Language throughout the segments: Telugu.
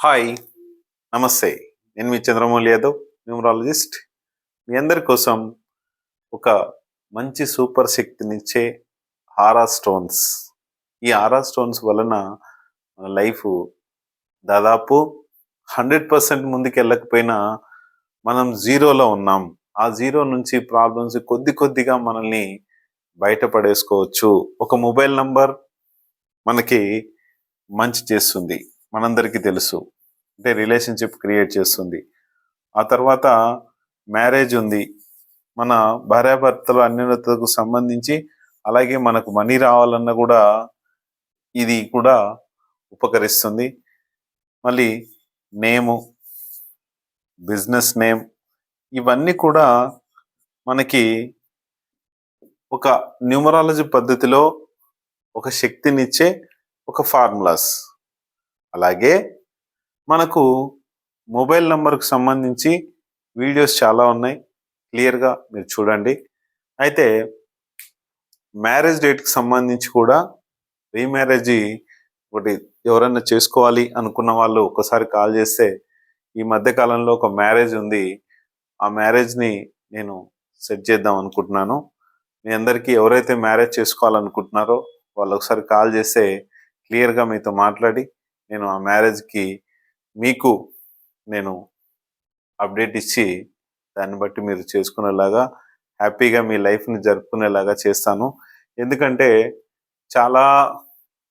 హాయ్, నమస్తే. నేను మీ చంద్రమౌళి యాదవ్, న్యూమరాలజిస్ట్. మీ అందరి కోసం ఒక మంచి సూపర్ శక్తినిచ్చే హారా స్టోన్స్. ఈ హారా స్టోన్స్ వలన మన లైఫ్ దాదాపు 100% ముందుకు వెళ్ళకపోయినా మనం జీరోలో ఉన్నాం. ఆ జీరో నుంచి ప్రాబ్లమ్స్ కొద్ది కొద్దిగా మనల్ని బయటపడేసుకోవచ్చు. ఒక మొబైల్ నంబర్ మనకి మంచి చేస్తుంది, మనందరికీ తెలుసు. అంటే రిలేషన్షిప్ క్రియేట్ చేస్తుంది. ఆ తర్వాత మ్యారేజ్ ఉంది, మన భార్యాభర్తల అన్యోన్యతకు సంబంధించి. అలాగే మనకు మనీ రావాలన్నా కూడా ఇది కూడా ఉపకరిస్తుంది. మళ్ళీ నేము, బిజినెస్ నేమ్, ఇవన్నీ కూడా మనకి ఒక న్యూమరాలజీ పద్ధతిలో ఒక శక్తినిచ్చే ఒక ఫార్ములాస్. అలాగే మనకు మొబైల్ నంబర్కి సంబంధించి వీడియోస్ చాలా ఉన్నాయి, క్లియర్గా మీరు చూడండి. అయితే మ్యారేజ్ డేట్కి సంబంధించి కూడా రీమ్యారేజ్ ఒకటి ఎవరైనా చేసుకోవాలి అనుకున్న వాళ్ళు ఒకసారి కాల్ చేస్తే, ఈ మధ్య కాలంలో ఒక మ్యారేజ్ ఉంది, ఆ మ్యారేజ్ని నేను సెట్ చేద్దాం అనుకుంటున్నాను. మీ అందరికీ ఎవరైతే మ్యారేజ్ చేసుకోవాలనుకుంటున్నారో వాళ్ళు ఒకసారి కాల్ చేస్తే క్లియర్గా మీతో మాట్లాడి నేను ఆ మ్యారేజ్కి మీకు నేను అప్డేట్ ఇచ్చి దాన్ని బట్టి మీరు చేసుకునేలాగా హ్యాపీగా మీ లైఫ్ని జరుపుకునేలాగా చేస్తాను. ఎందుకంటే చాలా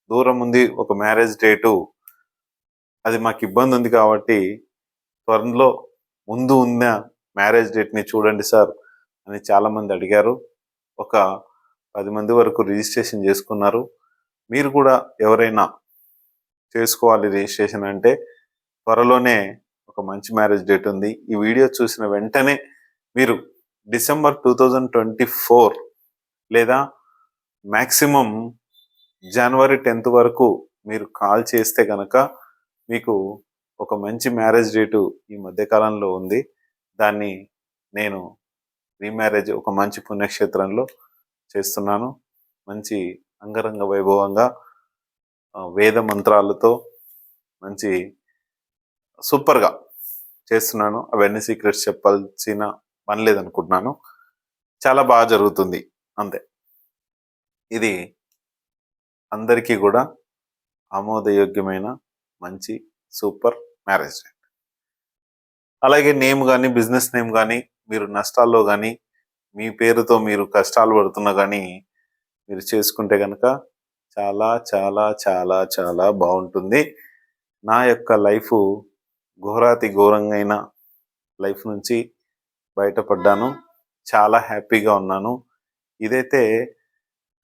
దూరం ఉంది ఒక మ్యారేజ్ డేటు, అది మాకు ఇబ్బంది ఉంది. కాబట్టి త్వరలో ముందు ఉన్న మ్యారేజ్ డేట్ని చూడండి సార్ అని చాలామంది అడిగారు. ఒక 10 మంది వరకు రిజిస్ట్రేషన్ చేసుకున్నారు. మీరు కూడా ఎవరైనా చేసుకోవాలి రిజిస్ట్రేషన్ అంటే త్వరలోనే ఒక మంచి మ్యారేజ్ డేట్ ఉంది. ఈ వీడియో చూసిన వెంటనే మీరు డిసెంబర్ 2024 లేదా మ్యాక్సిమం జనవరి 10th వరకు మీరు కాల్ చేస్తే కనుక మీకు ఒక మంచి మ్యారేజ్ డేటు ఈ మధ్యకాలంలో ఉంది. దాన్ని నేను రీమ్యారేజ్ ఒక మంచి పుణ్యక్షేత్రంలో చేస్తున్నాను. మంచి అంగరంగ వైభవంగా వేద మంత్రాలతో మంచి సూపర్గా చేస్తున్నాను. అవన్నీ సీక్రెట్స్ చెప్పాల్సిన పని లేదనుకుంటున్నాను. చాలా బాగా జరుగుతుంది అంతే. ఇది అందరికీ కూడా ఆమోదయోగ్యమైన మంచి సూపర్ మ్యారేజ్ డేట్. అలాగే నేమ్ కానీ బిజినెస్ నేమ్ కానీ మీరు నష్టాల్లో కానీ మీ పేరుతో మీరు కష్టాలు పడుతున్నా కానీ మీరు చేసుకుంటే కనుక చాలా చాలా చాలా చాలా బాగుంటుంది. నా యొక్క లైఫ్ ఘోరాతి ఘోరంగా లైఫ్ నుంచి బయటపడ్డాను. చాలా హ్యాపీగా ఉన్నాను. ఇదైతే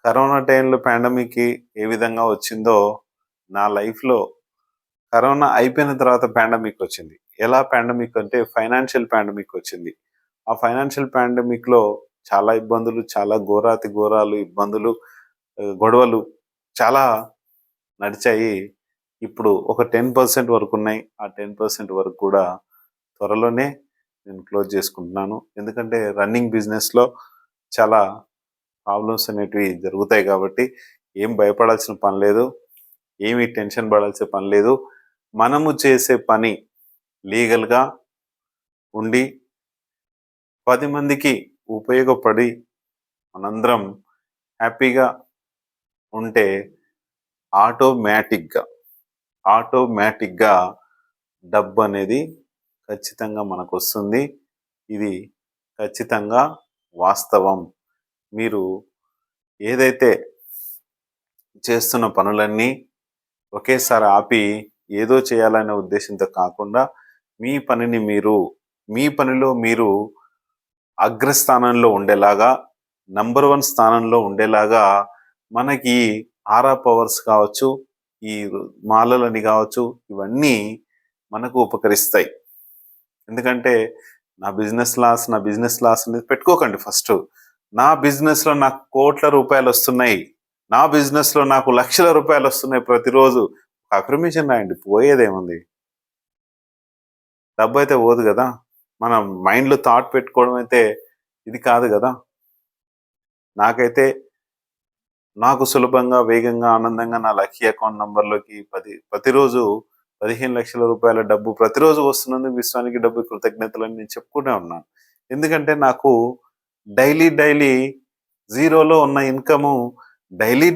కరోనా టైంలో పాండమిక్ ఏ విధంగా వచ్చిందో నా లైఫ్లో కరోనా అయిపోయిన తర్వాత పాండమిక్ వచ్చింది. ఎలా పాండమిక్ అంటే ఫైనాన్షియల్ పాండమిక్ వచ్చింది. ఆ ఫైనాన్షియల్ పాండమిక్లో చాలా ఇబ్బందులు, చాలా ఘోరాతి ఘోరాలు ఇబ్బందులు, గొడవలు చాలా నడిచాయి. ఇప్పుడు ఒక 10% వరకు ఉన్నాయి. ఆ 10% వరకు కూడా త్వరలోనే నేను క్లోజ్ చేసుకుంటున్నాను. ఎందుకంటే రన్నింగ్ బిజినెస్లో చాలా ప్రాబ్లమ్స్ అనేటివి జరుగుతాయి కాబట్టి ఏం భయపడాల్సిన పని లేదు, ఏమి టెన్షన్ పడాల్సిన పని లేదు. మనము చేసే పని లీగల్గా ఉండి 10 మందికి ఉపయోగపడి మనందరం హ్యాపీగా ఉంటే ఆటోమేటిక్గా డబ్బు అనేది ఖచ్చితంగా మనకు వస్తుంది. ఇది ఖచ్చితంగా వాస్తవం. మీరు ఏదైతే చేస్తున్న పనులన్నీ ఒకేసారి ఆపి ఏదో చేయాలనే ఉద్దేశంతో కాకుండా మీ పనిలో మీరు అగ్రస్థానంలో ఉండేలాగా, నంబర్ 1 స్థానంలో ఉండేలాగా మనకి ఆరా పవర్స్ కావచ్చు, ఈ మాలలని కావచ్చు, ఇవన్నీ మనకు ఉపకరిస్తాయి. ఎందుకంటే నా బిజినెస్ లాస్ అనేది పెట్టుకోకండి. ఫస్ట్ నా బిజినెస్లో నాకు కోట్ల రూపాయలు వస్తున్నాయి, నా బిజినెస్లో నాకు లక్షల రూపాయలు వస్తున్నాయి ప్రతిరోజు. అఫర్మేషన్ రాయండి, పోయేదేముంది? డబ్బు అయితే పోదు కదా. మనం మైండ్లో థాట్ పెట్టుకోవడం అయితే ఇది కాదు కదా. నాకు సులభంగా, వేగంగా, ఆనందంగా నా లక్కీ అకౌంట్ నంబర్లోకి ప్రతిరోజు 15 లక్షల రూపాయల డబ్బు ప్రతిరోజు వస్తున్నందుకు విశ్వానికి డబ్బు కృతజ్ఞతలని నేను చెప్పుకుంటూ ఉన్నాను. ఎందుకంటే నాకు డైలీ జీరోలో ఉన్న ఇన్కము డైలీ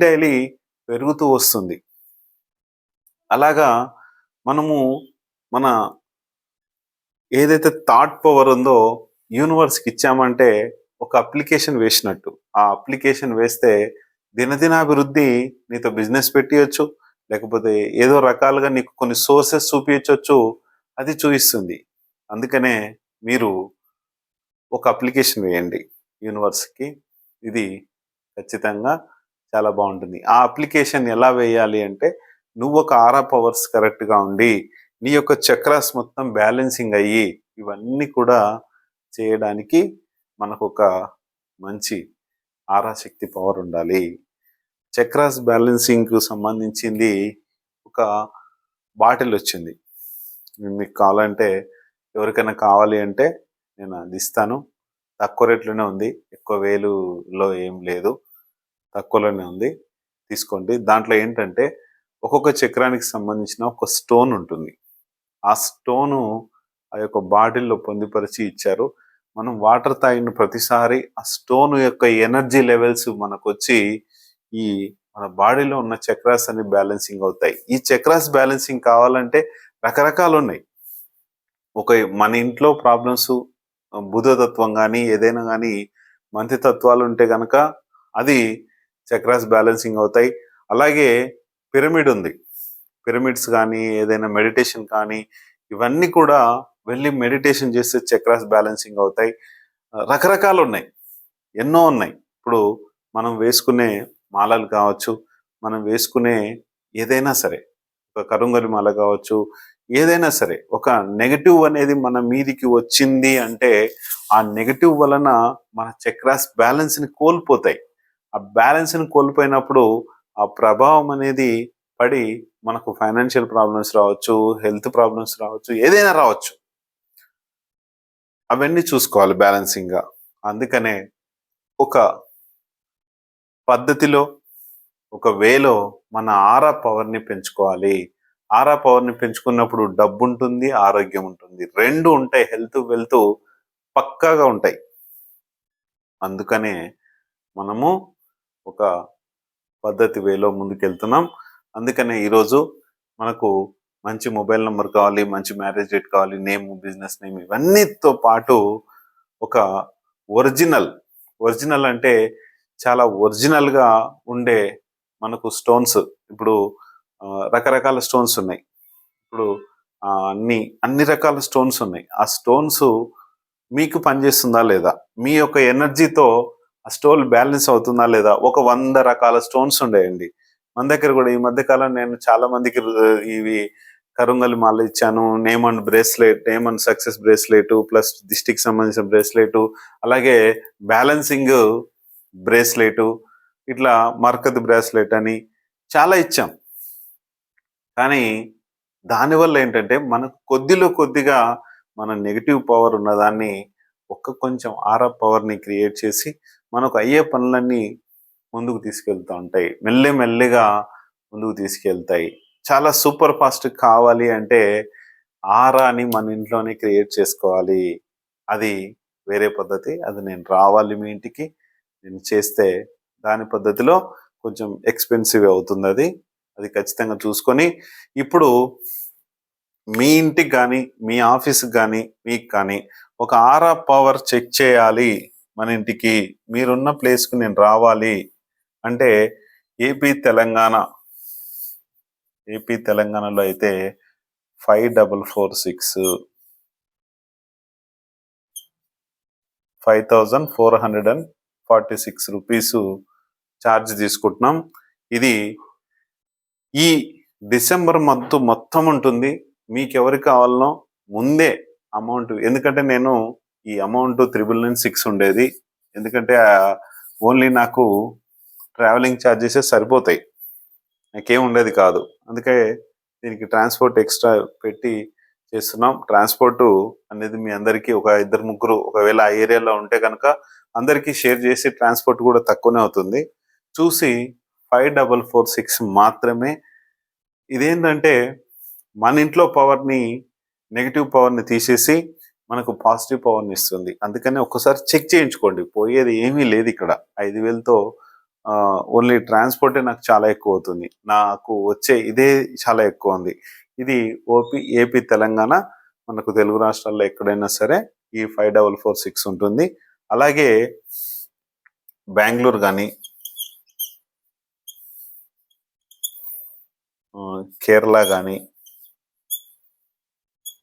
పెరుగుతూ వస్తుంది. అలాగా మనము మన ఏదైతే థాట్ పవర్ ఉందో యూనివర్స్కి ఇచ్చామంటే ఒక అప్లికేషన్ వేసినట్టు. ఆ అప్లికేషన్ వేస్తే దినదినాభివృద్ధి నీతో బిజినెస్ పెట్టియొచ్చు, లేకపోతే ఏదో రకాలుగా నీకు కొన్ని సోర్సెస్ చూపించవచ్చు, అది చూపిస్తుంది. అందుకనే మీరు ఒక అప్లికేషన్ వేయండి యూనివర్స్కి. ఇది ఖచ్చితంగా చాలా బాగుంటుంది. ఆ అప్లికేషన్ ఎలా వేయాలి అంటే, నువ్వు ఒక ఆరా పవర్స్ కరెక్ట్గా ఉండి నీ యొక్క చక్రాస్ మొత్తం బ్యాలెన్సింగ్ అయ్యి ఇవన్నీ కూడా చేయడానికి మనకు ఒక మంచి ఆరాశక్తి పవర్ ఉండాలి. చక్రాస్ బ్యాలెన్సింగ్కు సంబంధించింది ఒక బాటిల్ వచ్చింది. మీకు కావాలంటే, ఎవరికైనా కావాలి అంటే నేను అది ఇస్తాను. తక్కువ రేట్లోనే ఉంది, ఎక్కువ వేలులో ఏం లేదు, తక్కువలోనే ఉంది, తీసుకోండి. దాంట్లో ఏంటంటే ఒక్కొక్క చక్రానికి సంబంధించిన ఒక స్టోన్ ఉంటుంది. ఆ స్టోను ఆ యొక్క బాటిల్లో పొందుపరిచి ఇచ్చారు. మనం వాటర్ తాగిన ప్రతిసారి ఆ స్టోన్ యొక్క ఎనర్జీ లెవెల్స్ మనకు వచ్చి ఈ మన బాడీలో ఉన్న చక్రాస్ అన్ని బ్యాలెన్సింగ్ అవుతాయి. ఈ చక్రాస్ బ్యాలెన్సింగ్ కావాలంటే రకరకాలు ఉన్నాయి. మన ఇంట్లో ప్రాబ్లమ్స్ బుధతత్వం కానీ ఏదైనా కానీ మంచి తత్వాలు ఉంటే కనుక అది చక్రాస్ బ్యాలెన్సింగ్ అవుతాయి. అలాగే పిరమిడ్ ఉంది. పిరమిడ్స్ కానీ ఏదైనా మెడిటేషన్ కానీ ఇవన్నీ కూడా వెళ్ళి మెడిటేషన్ చేస్తే చక్రాస్ బ్యాలెన్సింగ్ అవుతాయి. రకరకాలు ఉన్నాయి, ఎన్నో ఉన్నాయి. ఇప్పుడు మనం వేసుకునే మాలలు కావచ్చు, మనం వేసుకునే ఏదైనా సరే, ఒక కరుంగలి మాల కావచ్చు, ఏదైనా సరే, ఒక నెగటివ్ అనేది మన మీదికి వచ్చింది అంటే ఆ నెగటివ్ వలన మన చక్రాస్ బ్యాలెన్స్ని కోల్పోతాయి. ఆ బ్యాలెన్స్ని కోల్పోయినప్పుడు ఆ ప్రభావం అనేది పడి మనకు ఫైనాన్షియల్ ప్రాబ్లమ్స్ రావచ్చు, హెల్త్ ప్రాబ్లమ్స్ రావచ్చు, ఏదైనా రావచ్చు. అవన్నీ చూసుకోవాలి బ్యాలెన్సింగ్గా. అందుకనే ఒక పద్ధతిలో, ఒక వేలో మన ఆరా పవర్ని పెంచుకోవాలి. ఆరా పవర్ని పెంచుకున్నప్పుడు డబ్బు ఉంటుంది, ఆరోగ్యం ఉంటుంది, రెండు ఉంటాయి. హెల్త్ వెల్త్ పక్కాగా ఉంటాయి. అందుకనే మనము ఒక పద్ధతి వేలో ముందుకెళ్తున్నాం. అందుకనే ఈరోజు మనకు మంచి మొబైల్ నెంబర్ కావాలి, మంచి మ్యారేజ్ డేట్ కావాలి, నేమ్, బిజినెస్ నేమ్, ఇవన్నీతో పాటు ఒక ఒరిజినల్ అంటే చాలా ఒరిజినల్గా ఉండే మనకు స్టోన్స్. ఇప్పుడు రకరకాల స్టోన్స్ ఉన్నాయి. ఇప్పుడు అన్ని రకాల స్టోన్స్ ఉన్నాయి. ఆ స్టోన్స్ మీకు పనిచేస్తుందా లేదా, మీ యొక్క ఎనర్జీతో ఆ స్టోన్ బ్యాలెన్స్ అవుతుందా లేదా. ఒక 100 రకాల స్టోన్స్ ఉండేయండి మన దగ్గర కూడా. ఈ మధ్య కాలం నేను చాలా మందికి ఇవి కరుంగలి మాల ఇచ్చాను, name and bracelet, name and success bracelet, plus దిష్టికి సంబంధించిన బ్రేస్లెట్, అలాగే బ్యాలెన్సింగ్ బ్రేస్లెట్, ఇట్లా మర్కత్ బ్రేస్లెట్ అని చాలా ఇచ్చాం. కానీ దానివల్ల ఏంటంటే మనకు కొద్దిగా మన నెగిటివ్ పవర్ ఉన్నదాన్ని కొంచెం ఆరా పవర్ని క్రియేట్ చేసి మనకు అయ్యే పనులన్నీ ముందుకు తీసుకెళ్తూ ఉంటాయి. మెల్లిగా ముందుకు తీసుకెళ్తాయి. చాలా సూపర్ ఫాస్ట్ కావాలి అంటే ఆరాని మన ఇంట్లోనే క్రియేట్ చేసుకోవాలి. అది వేరే పద్ధతి. అది నేను రావాలి మీ ఇంటికి, నేను చేస్తే దాని పద్ధతిలో కొంచెం ఎక్స్పెన్సివ్ అవుతుంది. అది ఖచ్చితంగా చూసుకొని, ఇప్పుడు మీ ఇంటికి కానీ, మీ ఆఫీస్కి కానీ, మీకు కానీ ఒక ఆరా పవర్ చెక్ చేయాలి, మన ఇంటికి మీరున్న ప్లేస్కి నేను రావాలి అంటే ఏపీ తెలంగాణలో అయితే 5446 5446 రూపీస్ ఛార్జ్ తీసుకుంటున్నాం. ఇది ఈ డిసెంబర్ మంత్ మొత్తం ఉంటుంది. మీకు ఎవరికి కావాలనో ముందే అమౌంట్, ఎందుకంటే నేను ఈ అమౌంట్ 9996 ఉండేది. ఎందుకంటే ఓన్లీ నాకు ట్రావెలింగ్ ఛార్జెస్ సరిపోతాయి, నాకేం ఉండేది కాదు. అందుకే దీనికి ట్రాన్స్పోర్ట్ ఎక్స్ట్రా పెట్టి చేస్తున్నాం. ట్రాన్స్పోర్ట్ అనేది మీ అందరికీ ఒక 2-3 ఒకవేళ ఆ ఏరియాలో ఉంటే కనుక అందరికీ షేర్ చేసి ట్రాన్స్పోర్ట్ కూడా తక్కువనే అవుతుంది. చూసి 5446 మాత్రమే. ఇదేంటంటే మన ఇంట్లో పవర్ని, నెగిటివ్ పవర్ని తీసేసి మనకు పాజిటివ్ పవర్ని ఇస్తుంది. అందుకని ఒక్కసారి చెక్ చేయించుకోండి. పోయేది ఏమీ లేదు ఇక్కడ. 5,000తో ఓన్లీ ట్రాన్స్పోర్టే నాకు చాలా ఎక్కువ అవుతుంది. నాకు వచ్చే ఇదే చాలా ఎక్కువ ఉంది. ఇది ఏపీ, తెలంగాణ, మనకు తెలుగు రాష్ట్రాల్లో ఎక్కడైనా సరే ఈ 5446 ఉంటుంది. అలాగే బెంగళూరు కానీ, కేరళ కానీ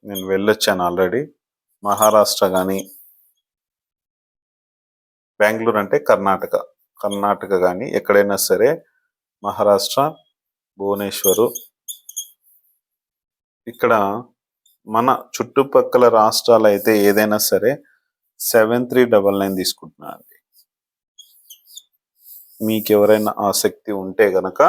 నేను వెళ్ళొచ్చాను ఆల్రెడీ. మహారాష్ట్ర కానీ, బెంగళూరు అంటే కర్ణాటక కానీ ఎక్కడైనా సరే, మహారాష్ట్ర, భువనేశ్వరు, ఇక్కడ మన చుట్టుపక్కల రాష్ట్రాలు అయితే ఏదైనా సరే 7399 తీసుకుంటున్నా అండి. మీకు ఎవరైనా ఆసక్తి ఉంటే గనక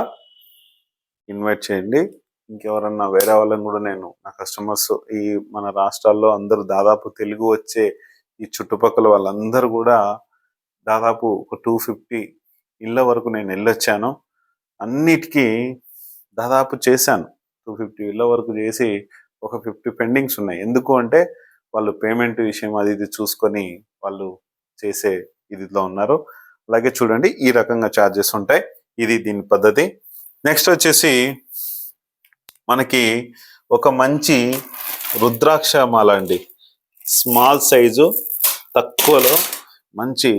ఇన్వైట్ చేయండి. ఇంకెవరన్నా వేరే వాళ్ళని కూడా నేను, నా కస్టమర్స్ ఈ మన రాష్ట్రాల్లో అందరూ దాదాపు తెలుగు వచ్చే ఈ చుట్టుపక్కల వాళ్ళందరూ కూడా దాదాపు ఒక 250 ఇళ్ళ వరకు నేను వెళ్ళొచ్చాను. అన్నిటికీ దాదాపు చేశాను. 250 ఇళ్ళ వరకు చేసి ఒక 50 పెండింగ్స్ ఉన్నాయి. ఎందుకు అంటే వాళ్ళు పేమెంట్ విషయం అది ఇది చూసుకొని వాళ్ళు చేసే ఇదిలో ఉన్నారు. అలాగే చూడండి, ఈ రకంగా ఛార్జెస్ ఉంటాయి. ఇది దీని పద్ధతి. నెక్స్ట్ వచ్చేసి మనకి ఒక మంచి రుద్రాక్ష మాల అండి. స్మాల్ సైజు, తక్కువలో మంచి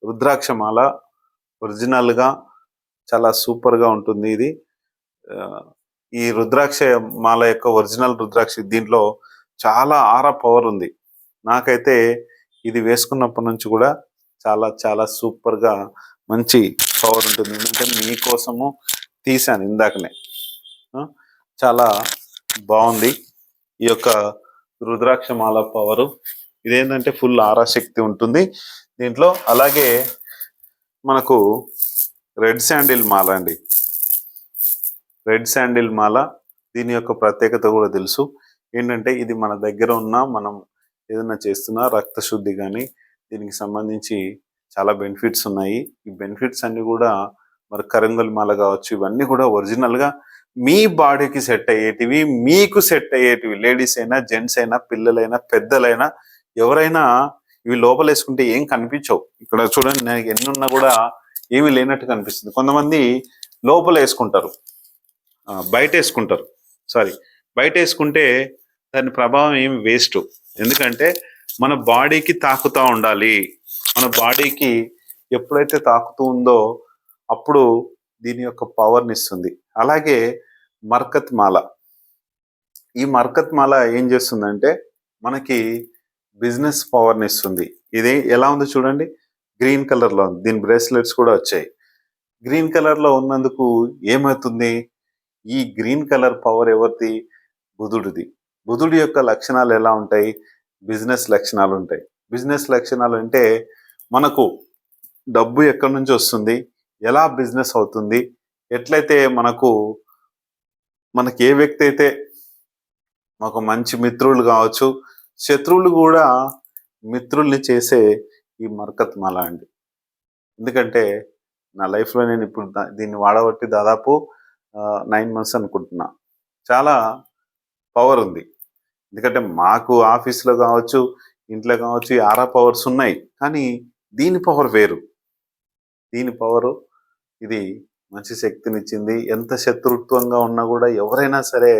రుద్రాక్ష మాల. ఒరిజినల్గా చాలా సూపర్గా ఉంటుంది ఇది. ఈ రుద్రాక్ష మాల యొక్క ఒరిజినల్ రుద్రాక్ష, దీంట్లో చాలా ఆరా పవర్ ఉంది. నాకైతే ఇది వేసుకున్నప్పటి నుంచి కూడా చాలా చాలా సూపర్గా మంచి పవర్ ఉంటుంది. ఎందుకంటే మీకోసము తీశాను ఇందాకనే. చాలా బాగుంది ఈ యొక్క రుద్రాక్ష మాల పవరు. ఇదేంటంటే ఫుల్ ఆరాశక్తి ఉంటుంది దీంట్లో. అలాగే మనకు రెడ్ శాండిల్ మాల అండి. రెడ్ శాండిల్ మాల, దీని యొక్క ప్రత్యేకత కూడా తెలుసు. ఏంటంటే ఇది మన దగ్గర ఉన్న, మనం ఏదైనా చేస్తున్నా రక్త శుద్ధి కానీ దీనికి సంబంధించి చాలా బెనిఫిట్స్ ఉన్నాయి. ఈ బెనిఫిట్స్ అన్ని కూడా మరి కరంగల్ మాల కావచ్చు, ఇవన్నీ కూడా ఒరిజినల్గా మీ బాడీకి సెట్ అయ్యేటివి, మీకు సెట్ అయ్యేటివి. లేడీస్ అయినా, జెంట్స్ అయినా, పిల్లలైనా, పెద్దలైనా, ఎవరైనా ఇవి లోపల వేసుకుంటే ఏం కనిపించవు. ఇక్కడ చూడండి, నాకు ఎన్ని ఉన్నా కూడా ఏమీ లేనట్టు కనిపిస్తుంది. కొంతమంది లోపల వేసుకుంటారు, బయట వేసుకుంటే దాని ప్రభావం ఏమి వేస్ట్. ఎందుకంటే మన బాడీకి తాకుతూ ఉండాలి. మన బాడీకి ఎప్పుడైతే తాకుతూ ఉందో అప్పుడు దీని యొక్క పవర్ని ఇస్తుంది. అలాగే మర్కత్ మాల, ఈ మర్కత్ మాల ఏం చేస్తుందంటే మనకి బిజినెస్ పవర్ని ఇస్తుంది. ఇది ఎలా ఉందో చూడండి, గ్రీన్ కలర్లో ఉంది. దీని బ్రేస్లెట్స్ కూడా వచ్చాయి. గ్రీన్ కలర్లో ఉన్నందుకు ఏమవుతుంది, ఈ గ్రీన్ కలర్ పవర్ ఎవరిది? బుధుడిది. బుధుడి యొక్క లక్షణాలు ఎలా ఉంటాయి? బిజినెస్ లక్షణాలు ఉంటాయి. బిజినెస్ లక్షణాలు అంటే మనకు డబ్బు ఎక్కడి నుంచి వస్తుంది, ఎలా బిజినెస్ అవుతుంది, ఎట్లయితే మనకి ఏ వ్యక్తి అయితే మాకు మంచి మిత్రులు కావచ్చు, శత్రువులు కూడా మిత్రుల్ని చేసే ఈ మర్కత్ మాల అండి. ఎందుకంటే నా లైఫ్లో నేను ఇప్పుడు దీన్ని వాడబట్టి దాదాపు 9 months అనుకుంటున్నా. చాలా పవర్ ఉంది. ఎందుకంటే మాకు ఆఫీస్లో కావచ్చు, ఇంట్లో కావచ్చు, ఈ ఆరా పవర్స్ ఉన్నాయి. కానీ దీని పవర్ వేరు. దీని పవరు ఇది మంచి శక్తినిచ్చింది. ఎంత శత్రుత్వంగా ఉన్నా కూడా ఎవరైనా సరే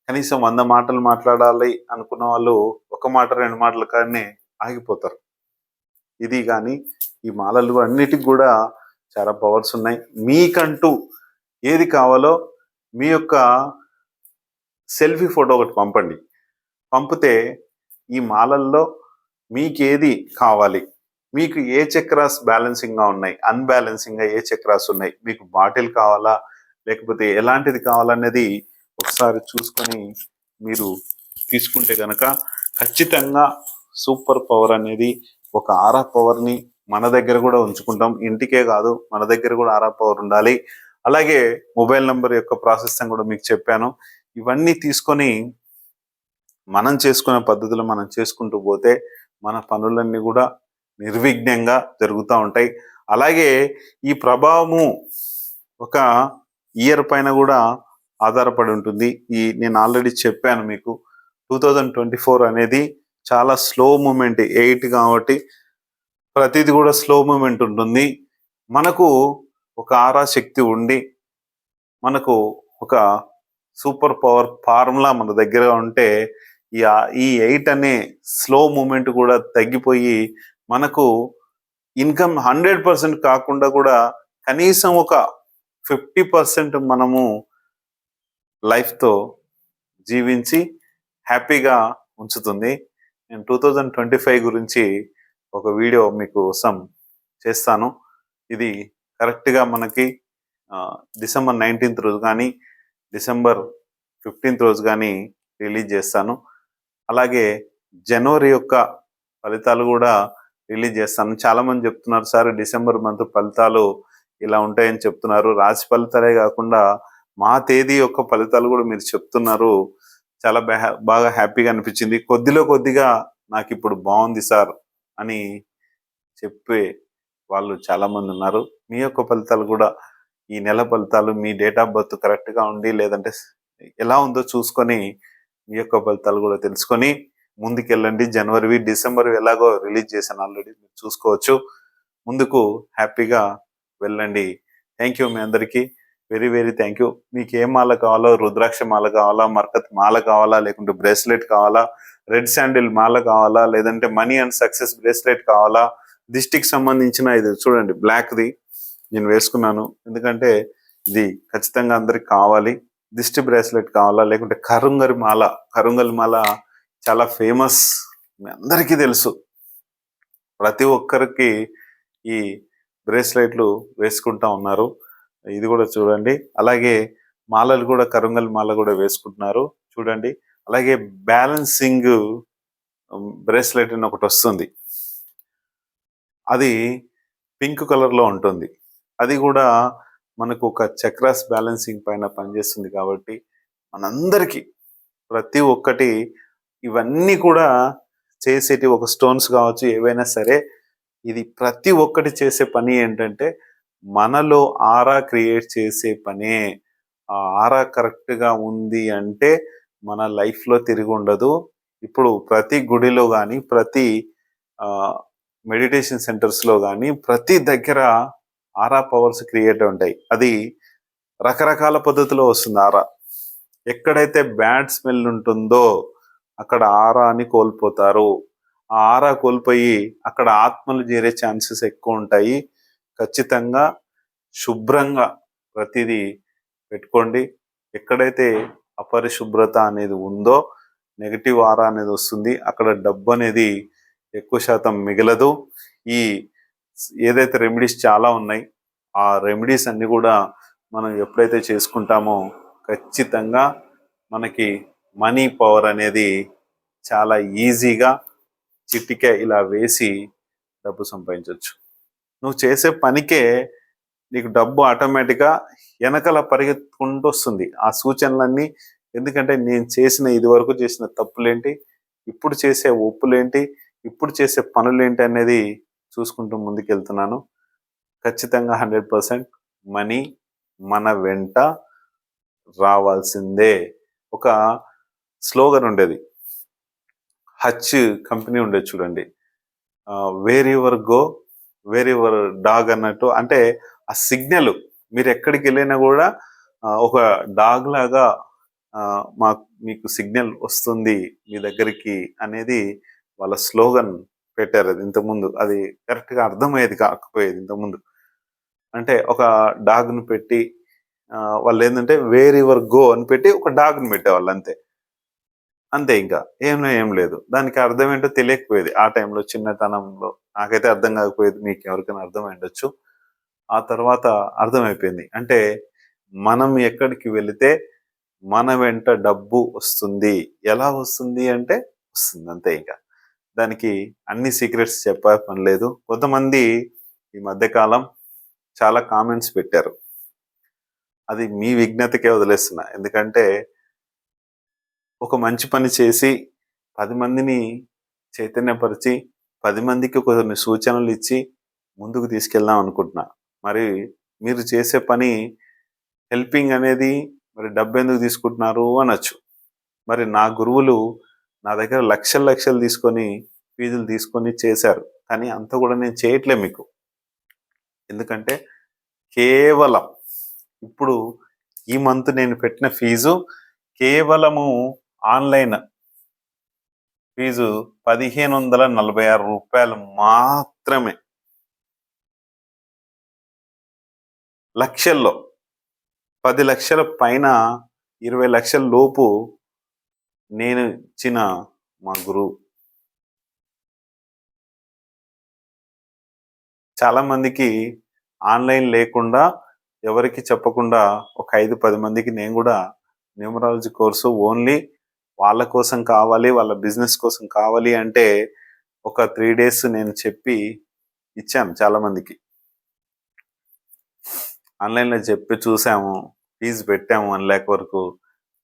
కనీసం 100 మాటలు మాట్లాడాలి అనుకున్న వాళ్ళు 1 మాట 2 మాటల కాడనే ఆగిపోతారు. ఇది కానీ ఈ మాలలు అన్నిటికి కూడా చాలా పవర్స్ ఉన్నాయి. మీకంటూ ఏది కావాలో మీ యొక్క సెల్ఫీ ఫోటో ఒకటి పంపండి. పంపితే ఈ మాలల్లో మీకు ఏది కావాలి, మీకు ఏ చక్రాస్ బ్యాలెన్సింగ్గా ఉన్నాయి, అన్బ్యాలెన్సింగ్గా ఏ చక్రాస్ ఉన్నాయి, మీకు బాటిల్ కావాలా లేకపోతే ఎలాంటిది కావాలనేది ఒకసారి చూసుకొని మీరు తీసుకుంటే కనుక ఖచ్చితంగా సూపర్ పవర్ అనేది, ఒక ఆరా పవర్ని మన దగ్గర కూడా ఉంచుకుంటాం. ఇంటికే కాదు, మన దగ్గర కూడా ఆరా పవర్ ఉండాలి. అలాగే మొబైల్ నెంబర్ యొక్క ప్రాసెస్ కూడా మీకు చెప్పాను. ఇవన్నీ తీసుకొని మనం చేసుకునే పద్ధతిలో మనం చేసుకుంటూ పోతే మన పనులన్నీ కూడా నిర్విఘ్నంగా జరుగుతూ ఉంటాయి. అలాగే ఈ ప్రభావము ఒక ఇయర్ పైన కూడా ఆధారపడి ఉంటుంది. నేను ఆల్రెడీ చెప్పాను మీకు 2024 అనేది చాలా స్లో మూమెంట్ 8 కాబట్టి ప్రతిది కూడా స్లో మూమెంట్ ఉంటుంది. మనకు ఒక ఆరా శక్తి ఉండి మనకు ఒక సూపర్ పవర్ ఫార్ములా మన దగ్గర ఉంటే ఈ 8 అనే స్లో మూమెంట్ కూడా తగ్గిపోయి మనకు ఇన్కమ్ 100% కాకుండా కూడా కనీసం ఒక 50% మనము లైఫ్తో జీవించి హ్యాపీగా ఉంచుతుంది. నేను 2025 గురించి ఒక వీడియో మీకోసం చేస్తాను. ఇది కరెక్ట్గా మనకి డిసెంబర్ 19th రోజు కానీ డిసెంబర్ 15th రోజు కానీ రిలీజ్ చేస్తాను. అలాగే జనవరి యొక్క ఫలితాలు కూడా రిలీజ్ చేస్తాను. చాలామంది చెప్తున్నారు సార్ డిసెంబర్ మంత్ ఫలితాలు ఇలా ఉంటాయని చెప్తున్నారు. రాశి ఫలితాలే కాకుండా మా తేదీ యొక్క ఫలితాలు కూడా మీరు చెప్తున్నారు. చాలా బాగా హ్యాపీగా అనిపించింది. కొద్దిగా నాకు ఇప్పుడు బాగుంది సార్ అని చెప్పే వాళ్ళు చాలామంది ఉన్నారు. మీ యొక్క ఫలితాలు కూడా ఈ నెల ఫలితాలు మీ డేట్ ఆఫ్ బర్త్ కరెక్ట్గా ఉండి లేదంటే ఎలా ఉందో చూసుకొని మీ యొక్క ఫలితాలు కూడా తెలుసుకొని ముందుకెళ్ళండి. జనవరివి డిసెంబర్ ఎలాగో రిలీజ్ చేశాను ఆల్రెడీ, మీరు చూసుకోవచ్చు. ముందుకు హ్యాపీగా వెళ్ళండి. థ్యాంక్ యూ మీ అందరికీ, వెరీ థ్యాంక్ యూ. మీకు ఏ మాల కావాలో, రుద్రాక్ష మాల కావాలా, మర్కత్ మాల కావాలా, లేకుంటే బ్రేస్లెట్ కావాలా, రెడ్ శాండిల్ మాల కావాలా, లేదంటే మనీ అండ్ సక్సెస్ బ్రేస్లెట్ కావాలా, దిష్టికి సంబంధించిన ఇది చూడండి బ్లాక్ది నేను వేసుకున్నాను ఎందుకంటే ఇది ఖచ్చితంగా అందరికి కావాలి. దిష్టి బ్రేస్లెట్ కావాలా, లేకుంటే కరుంగల్ మాల చాలా ఫేమస్, మీ అందరికీ తెలుసు. ప్రతి ఒక్కరికి ఈ బ్రేస్లెట్లు వేసుకుంటా ఉన్నారు. ఇది కూడా చూడండి. అలాగే మాలలు కూడా కరుంగల్ మాల కూడా వేసుకుంటున్నారు చూడండి. అలాగే బ్యాలెన్సింగ్ బ్రేస్లెట్ అని ఒకటి వస్తుంది, అది పింక్ కలర్లో ఉంటుంది. అది కూడా మనకు ఒక చక్రాస్ బ్యాలెన్సింగ్ పైన పనిచేస్తుంది కాబట్టి మనందరికీ ప్రతి ఒక్కటి ఇవన్నీ కూడా చేసేటి ఒక స్టోన్స్ కావచ్చు ఏవైనా సరే, ఇది ప్రతి ఒక్కటి చేసే పని ఏంటంటే మనలో ఆరా క్రియేట్ చేసే పనే. ఆ ఆరా కరెక్ట్గా ఉంది అంటే మన లైఫ్లో తిరిగి ఉండదు. ఇప్పుడు ప్రతి గుడిలో కానీ ప్రతి మెడిటేషన్ సెంటర్స్లో కానీ ప్రతి దగ్గర ఆరా పవర్స్ క్రియేట్ ఉంటాయి. అది రకరకాల పద్ధతిలో వస్తుంది ఆరా. ఎక్కడైతే బ్యాడ్ స్మెల్ ఉంటుందో అక్కడ ఆరాని కోల్పోతారు. ఆ ఆరా కోల్పోయి అక్కడ ఆత్మలు చేరే ఛాన్సెస్ ఎక్కువ ఉంటాయి. ఖచ్చితంగా శుభ్రంగా ప్రతిదీ పెట్టుకోండి. ఎక్కడైతే అపరిశుభ్రత అనేది ఉందో నెగటివ్ ఆరా అనేది వస్తుంది. అక్కడ డబ్బు అనేది ఎక్కువ శాతం మిగలదు. ఈ ఏదైతే రెమెడీస్ చాలా ఉన్నాయి, ఆ రెమెడీస్ అన్ని కూడా మనం ఎప్పుడైతే చేసుకుంటామో ఖచ్చితంగా మనకి మనీ పవర్ అనేది చాలా ఈజీగా చిటికే ఇలా వేసి డబ్బు సంపాదించవచ్చు. నువ్వు చేసే పనికే నీకు డబ్బు ఆటోమేటిక్గా వెనకల పరిగెత్తుకుంటూ వస్తుంది ఆ సూచనలన్నీ. ఎందుకంటే నేను ఇది వరకు చేసిన తప్పులేంటి, ఇప్పుడు చేసే ఒప్పులేంటి, ఇప్పుడు చేసే పనులేంటి అనేది చూసుకుంటూ ముందుకెళ్తున్నాను. ఖచ్చితంగా 100% మనీ మన వెంట రావాల్సిందే. ఒక స్లోగన్ ఉండేది, హచ్ కంపెనీ ఉండేది చూడండి, where your go where your dog అన్నట్టు. అంటే ఆ సిగ్నల్ మీరు ఎక్కడికి వెళ్ళినా కూడా ఒక డాగ్ లాగా మీకు సిగ్నల్ వస్తుంది మీ దగ్గరికి అనేది వాళ్ళ స్లోగన్ పెట్టారు. అది ఇంతకుముందు అది కరెక్ట్గా అర్థమయ్యేది కాకపోయేది ఇంతకుముందు. అంటే ఒక డాగ్ను పెట్టి వాళ్ళు ఏంటంటే వేర్ యువర్ గో అని పెట్టి ఒక డాగ్ను పెట్టేవాళ్ళు అంతే, ఇంకా ఏం లేదు. దానికి అర్థం ఏంటో తెలియకపోయేది ఆ టైంలో, చిన్నతనంలో నాకైతే అర్థం కాకపోయేది, మీకు ఎవరికైనా అర్థమై ఉండొచ్చు. ఆ తర్వాత అర్థమైపోయింది. అంటే మనం ఎక్కడికి వెళితే మన వెంట డబ్బు వస్తుంది. ఎలా వస్తుంది అంటే వస్తుంది అంతే. ఇంకా దానికి అన్ని సీక్రెట్స్ చెప్పే పని లేదు. కొంతమంది ఈ మధ్యకాలం చాలా కామెంట్స్ పెట్టారు, అది మీ విజ్ఞతకే వదిలేస్తున్నా. ఎందుకంటే ఒక మంచి పని చేసి 10 మందిని చైతన్యపరిచి 10 మందికి కొన్ని సూచనలు ఇచ్చి ముందుకు తీసుకెళ్దాం అనుకుంటున్నా. మరి మీరు చేసే పని హెల్పింగ్ అనేది మరి డబ్బెందుకు తీసుకుంటున్నారు అనొచ్చు. మరి నా గురువులు నా దగ్గర లక్షలు లక్షలు తీసుకొని ఫీజులు తీసుకొని చేశారు. కానీ అంత కూడా నేను చేయట్లే మీకు. ఎందుకంటే కేవలం ఇప్పుడు ఈ మంత్ నేను పెట్టిన ఫీజు కేవలము ఆన్‌లైన్ ఫీజు రూ. 1,546 మాత్రమే. లక్షల్లో 10 లక్షల పైన 20 లక్షల లోపు నేను ఇచ్చిన మా గురువు. చాలా మందికి ఆన్‌లైన్ లేకుండా ఎవరికీ చెప్పకుండా ఒక 5, 10 మందికి నేను కూడా న్యూమరాలజీ కోర్సు ఓన్లీ వాళ్ళ కోసం కావాలి, వాళ్ళ బిజినెస్ కోసం కావాలి అంటే ఒక 3 డేస్ నేను చెప్పి ఇచ్చాను చాలా మందికి. ఆన్‌లైన్‌లో చెప్పి చూసాము. ఫీజు పెట్టాము 1,00,000 వరకు.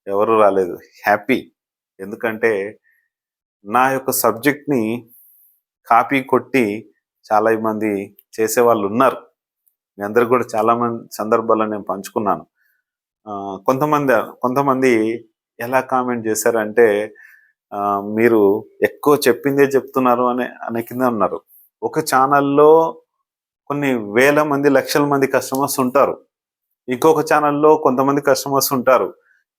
ఎవరు రాలేదు. హ్యాపీ. ఎందుకంటే నా యొక్క సబ్జెక్ట్‌ని కాపీ కొట్టి చాలా మంది చేసేవాళ్ళున్నారు. మీ అందరికి కూడా చాలా సందర్భాల్లో నేను పంచుకున్నాను. కొంతమంది ఎలా కామెంట్ చేశారంటే మీరు ఎక్కువ చెప్పిందే చెప్తున్నారు అనే కింద ఉన్నారు. ఒక ఛానల్‌లో కొన్ని వేల మంది, లక్షల మంది కస్టమర్స్ ఉంటారు. ఇంకొక ఛానల్‌లో కొంతమంది కస్టమర్స్ ఉంటారు.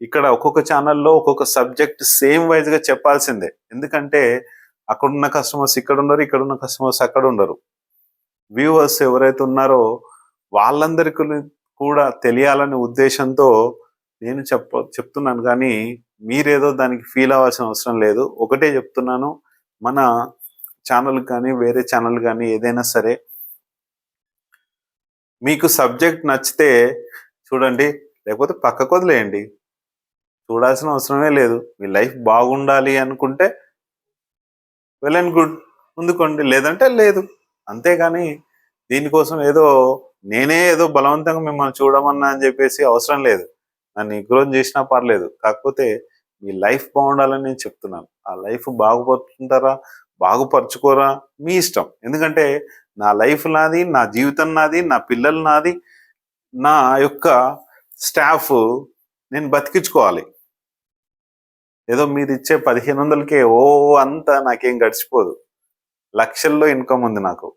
ఇక్కడ ఒక్కొక్క ఛానల్‌లో ఒక్కొక్క సబ్జెక్ట్ సేమ్ వైజ్‌గా చెప్పాల్సిందే. ఎందుకంటే అక్కడున్న కస్టమర్స్ ఇక్కడుండరు, ఇక్కడున్న కస్టమర్స్ అక్కడుండరు. వ్యూవర్స్ ఎవరైతే ఉన్నారో వాళ్ళందరికీ కూడా తెలియాలనే ఉద్దేశంతో నేను చెప్తున్నాను కానీ మీరేదో దానికి ఫీల్ అవ్వాల్సిన అవసరం లేదు. ఒకటే చెప్తున్నాను, మన ఛానల్ కానీ వేరే ఛానల్ కానీ ఏదైనా సరే మీకు సబ్జెక్ట్ నచ్చితే చూడండి, లేకపోతే పక్కకు వదిలేయండి. చూడాల్సిన అవసరమే లేదు. మీ లైఫ్ బాగుండాలి అనుకుంటే వెల్ అండ్ గుడ్, ముందుకోండి, లేదంటే లేదు. అంతేగాని దీనికోసం నేనే ఏదో బలవంతంగా మిమ్మల్ని చూడమన్నా అని చెప్పేసి అవసరం లేదు. నన్ను ఇగ్నోర్ చేసినా పర్లేదు. కాకపోతే మీ లైఫ్ బాగుండాలని నేను చెప్తున్నాను. ఆ లైఫ్ బాగుపరుచుకుంటారా, బాగుపరుచుకోరా మీ ఇష్టం. ఎందుకంటే నా లైఫ్ నాది, నా జీవితం నాది, నా పిల్లలు నాది, నా యొక్క స్టాఫ్ నేను బతికించుకోవాలి. ఏదో మీరు ఇచ్చే 1,500కే అంతా నాకేం గడిచిపోదు. లక్షల్లో ఇన్కమ్ ఉంది నాకు.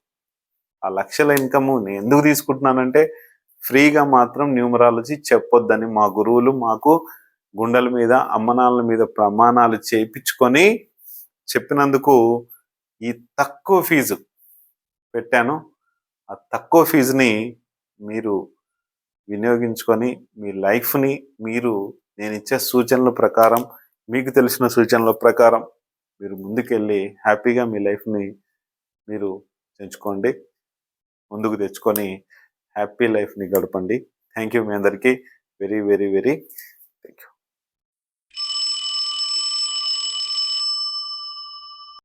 ఆ లక్షల ఇన్కమ్ నేను ఎందుకు తీసుకుంటున్నానంటే ఫ్రీగా మాత్రం న్యూమరాలజీ చెప్పొద్దని మా గురువులు మాకు గుండెల మీద, అమ్మనాన్నల మీద ప్రమాణాలు చేయించుకొని చెప్పినందుకు ఈ తక్కువ ఫీజు పెట్టాను. ఆ తక్కువ ఫీజుని మీరు వినియోగించుకొని మీ లైఫ్ని మీరు నేను ఇచ్చే సూచనల ప్రకారం, మీకు తెలిసిన సూచనల ప్రకారం మీరు ముందుకెళ్ళి హ్యాపీగా మీ లైఫ్ని మీరు ఎంచుకోండి, ముందుకు తెచ్చుకొని హ్యాపీ లైఫ్ని గడపండి. థ్యాంక్ యూ మీ అందరికీ. Very very very thank you.